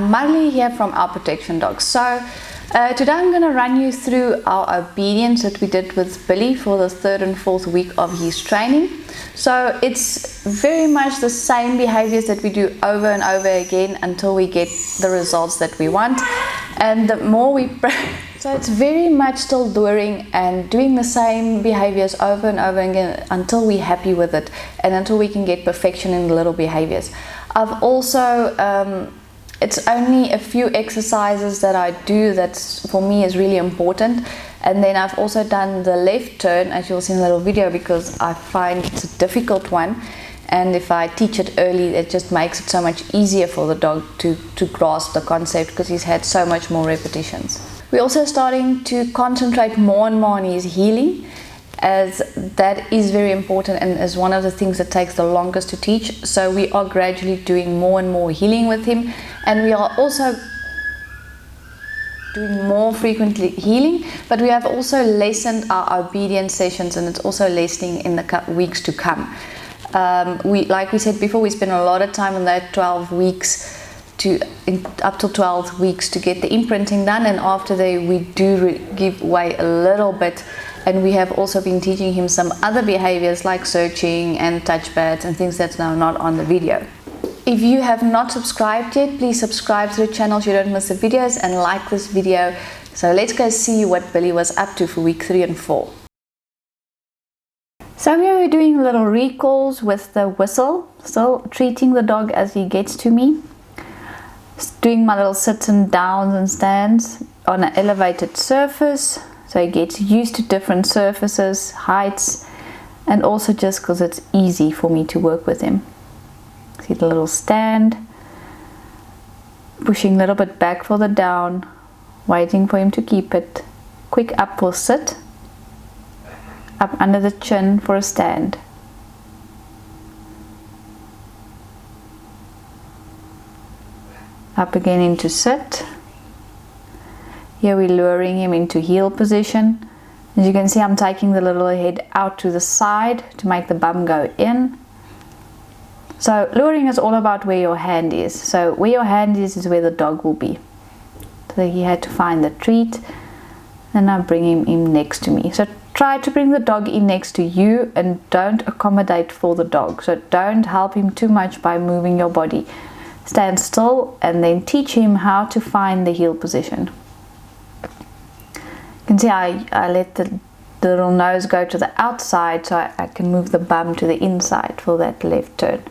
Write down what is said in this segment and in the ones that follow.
Marley here from Our Protection Dogs. So today I'm going to run you through our obedience that we did with Billy for the 3rd and 4th week of his training. So it's very much the same behaviors that we do over and over again until we get the results that we want. And the more we so it's very much still luring and doing the same behaviors over and over again until we're happy with it and until we can get perfection in the little behaviors. I've also it's only a few exercises that I do that's for me is really important, and then I've also done the left turn, as you'll see in the little video, because I find it's a difficult one, and if I teach it early it just makes it so much easier for the dog to grasp the concept because he's had so much more repetitions. We're also starting to concentrate more and more on his healing, as that is very important and is one of the things that takes the longest to teach. So we are gradually doing more and more healing with him, and we are also doing more frequently healing, but we have also lessened our obedience sessions, and it's also lessening in the weeks to come. Like we said before, we spend a lot of time on that 12 weeks up to 12 weeks to get the imprinting done, and after that we do give way a little bit. And we have also been teaching him some other behaviors like searching and touch pads and things that's now not on the video. If you have not subscribed yet, please subscribe to the channel so you don't miss the videos, and like this video. So let's go see what Billy was up to for week 3 and 4. So we are doing little recalls with the whistle, still treating the dog as he gets to me. Doing my little sits and downs and stands on an elevated surface, so he gets used to different surfaces, heights, and also just because it's easy for me to work with him. See the little stand, pushing a little bit back for the down, waiting for him to keep it, quick up for sit, up under the chin for a stand. Up again into sit. Here we're luring him into heel position. As you can see, I'm taking the little head out to the side to make the bum go in. So luring is all about where your hand is. So where your hand is where the dog will be. So he had to find the treat, and I bring him in next to me. So try to bring the dog in next to you and don't accommodate for the dog. So don't help him too much by moving your body. Stand still and then teach him how to find the heel position. You can see I let the little nose go to the outside so I can move the bum to the inside for that left turn.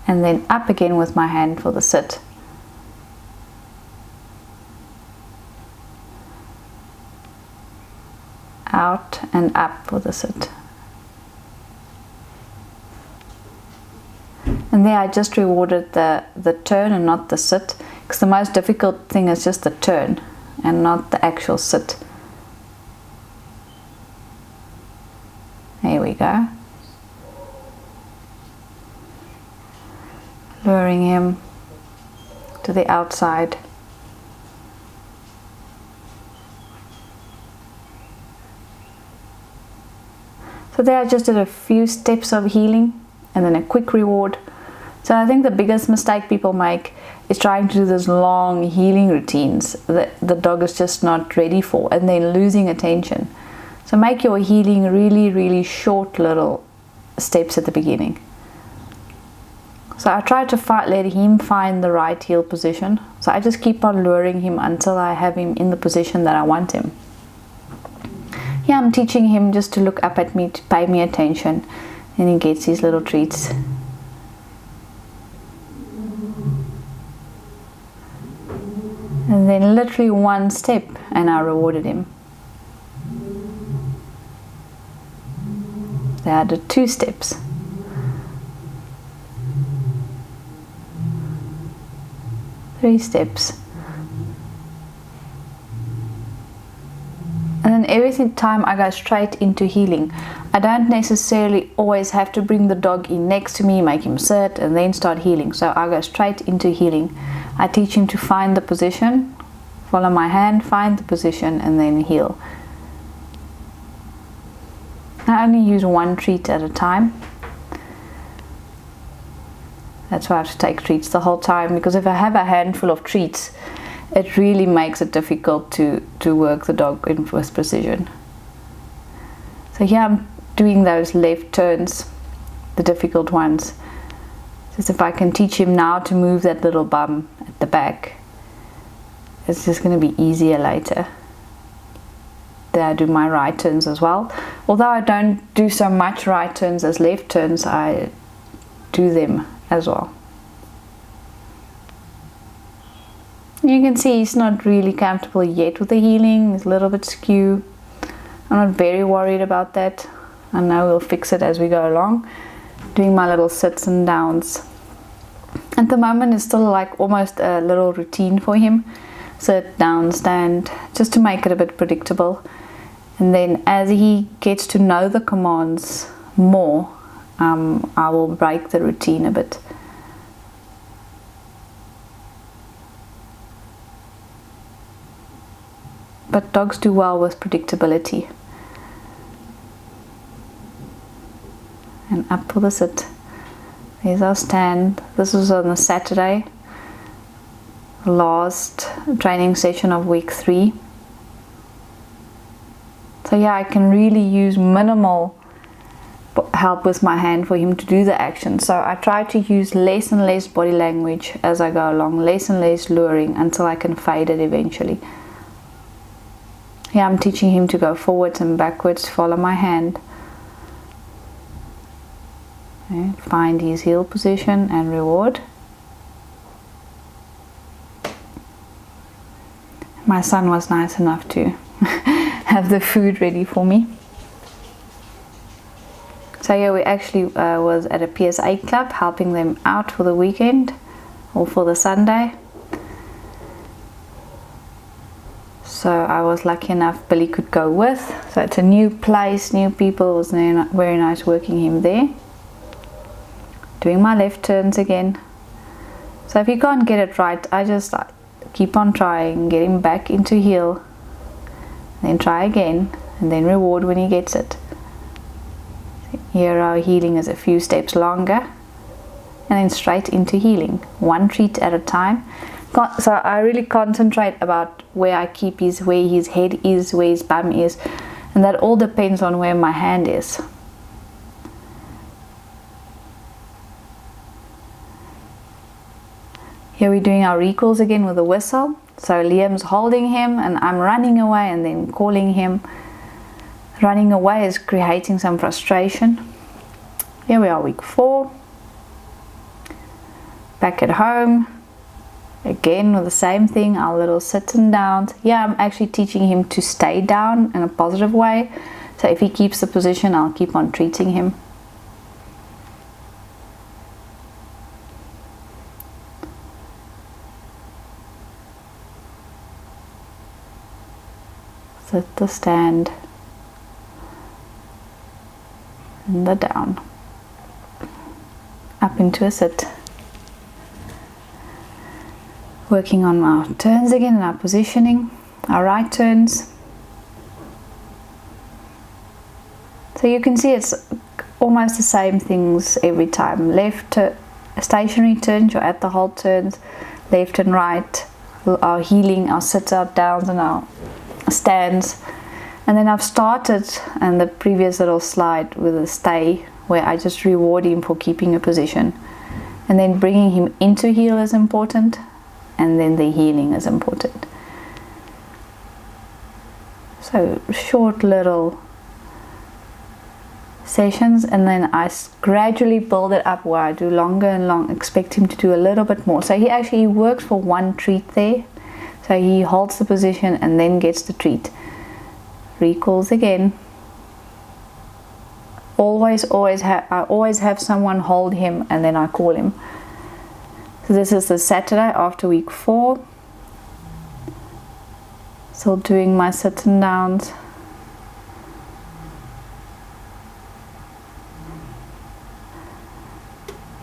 And then up again with my hand for the sit. Out and up for the sit. And there I just rewarded the turn and not the sit, because the most difficult thing is just the turn and not the actual sit. There we go. Luring him to the outside. So there I just did a few steps of healing and then a quick reward. So I think the biggest mistake people make is trying to do those long healing routines that the dog is just not ready for, and then losing attention. So make your healing really, really short little steps at the beginning. So I try to let him find the right heel position. So I just keep on luring him until I have him in the position that I want him. Here I'm teaching him just to look up at me, to pay me attention, and he gets his little treats. And then literally one step and I rewarded him. They added 2 steps. Three steps. And then every time I go straight into healing. I don't necessarily always have to bring the dog in next to me, make him sit and then start healing. So I go straight into healing. I teach him to find the position, follow my hand, find the position and then heal. I only use one treat at a time. That's why I have to take treats the whole time, because if I have a handful of treats, it really makes it difficult to work the dog with precision. So here I'm doing those left turns, the difficult ones. Just if I can teach him now to move that little bum at the back, it's just going to be easier later. There I do my right turns as well. Although I don't do so much right turns as left turns, I do them as well. You can see he's not really comfortable yet with the heeling. He's a little bit skew. I'm not very worried about that. I know we'll fix it as we go along. Doing my little sits and downs. At the moment it's still like almost a little routine for him. Sit, down, stand, just to make it a bit predictable. And then as he gets to know the commands more, I will break the routine a bit. But dogs do well with predictability. And up for the sit. There's our stand. This was on the Saturday, last training session of week 3. So yeah, I can really use minimal help with my hand for him to do the action. So I try to use less and less body language as I go along, less and less luring, until I can fade it eventually. Yeah, I'm teaching him to go forwards and backwards, follow my hand. Okay, find his heel position and reward. My son was nice enough to have the food ready for me. So yeah, we actually was at a PSA club helping them out for the weekend or for the Sunday. So I was lucky enough Billy could go with. So it's a new place, new people. It was very nice working him there. Doing my left turns again. So if you can't get it right, I just keep on trying, get him back into heel, then try again, and then reward when he gets it. Here our heeling is a few steps longer, and then straight into heeling, one treat at a time. So I really concentrate about where I keep where his head is, where his bum is, and that all depends on where my hand is. Here we're doing our recalls again with a whistle. So Liam's holding him and I'm running away and then calling him. Running away is creating some frustration. Here we are, week 4. Back at home. Again with the same thing, our little sit and downs. Yeah, I'm actually teaching him to stay down in a positive way. So if he keeps the position, I'll keep on treating him. Sit, the stand, and the down. Up into a sit. Working on our turns again and our positioning, our right turns. So you can see it's almost the same things every time. Left stationary turns, you're at the hold turns, left and right, our heeling, our sits, our downs, and our stands. And then I've started in the previous little slide with a stay, where I just reward him for keeping a position, and then bringing him into heel is important, and then the heeling is important. So short little sessions, and then I gradually build it up where I do longer and long, expect him to do a little bit more. So he actually works for one treat there. So he holds the position and then gets the treat. Recalls again. I always have someone hold him and then I call him. So this is the Saturday after week 4. Still doing my sits and downs.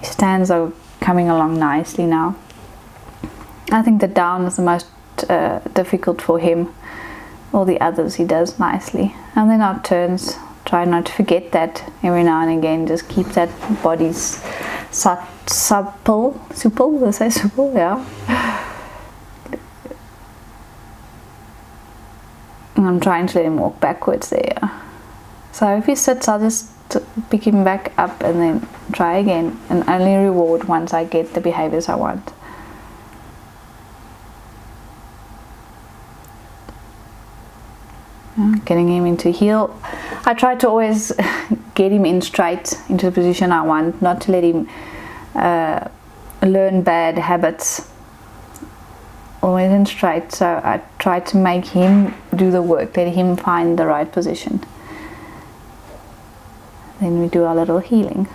His stands are coming along nicely now. I think the down is the most difficult for him. All the others he does nicely. And then our turns, try not to forget that every now and again. Just keep that body supple, they say supple, yeah. I'm trying to let him walk backwards there. So if he sits, I'll just pick him back up and then try again, and only reward once I get the behaviors I want. Getting him into heel. I try to always get him in straight into the position I want, not to let him learn bad habits. Always in straight, so I try to make him do the work, let him find the right position. Then we do our little healing.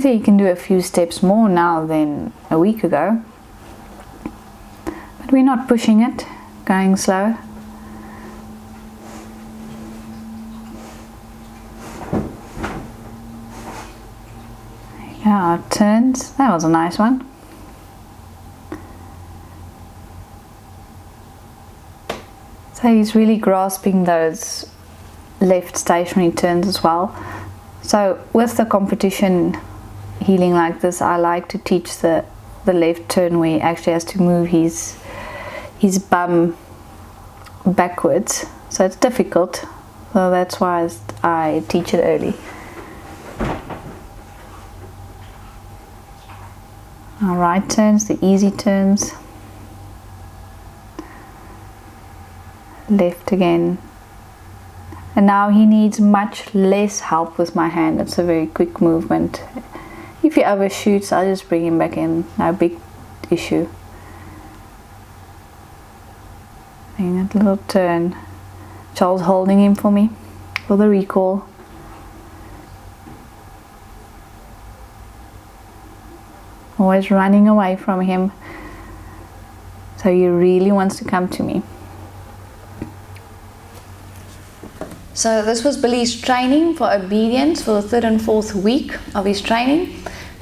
So you can do a few steps more now than a week ago, but we're not pushing it, going slow. Yeah, our turns. That was a nice one. So he's really grasping those left stationary turns as well. So with the competition healing like this, I like to teach the left turn where he actually has to move his bum backwards. So it's difficult. So that's why I teach it early. Our right turns, the easy turns. Left again. And now he needs much less help with my hand. It's a very quick movement. If he overshoots, I'll just bring him back in. No big issue. Doing that little turn. Charles holding him for me for the recall. Always running away from him. So he really wants to come to me. So this was Billy's training for obedience for the 3rd and 4th week of his training.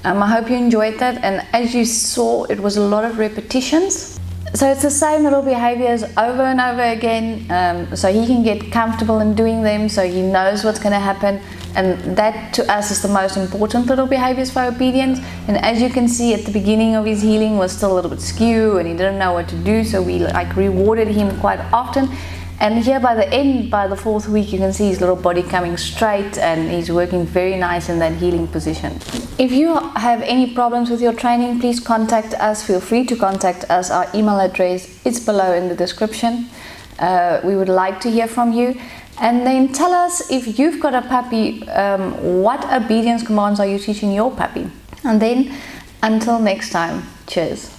I hope you enjoyed that, and as you saw, it was a lot of repetitions. So it's the same little behaviors over and over again, so he can get comfortable in doing them, so he knows what's going to happen, and that to us is the most important little behaviors for obedience. And as you can see, at the beginning of his healing was still a little bit skew and he didn't know what to do, so we rewarded him quite often. And here by the end, by the 4th week, you can see his little body coming straight and he's working very nice in that healing position. If you have any problems with your training, please contact us. Feel free to contact us. Our email address is below in the description. We would like to hear from you. And then tell us, if you've got a puppy, what obedience commands are you teaching your puppy? And then until next time, cheers.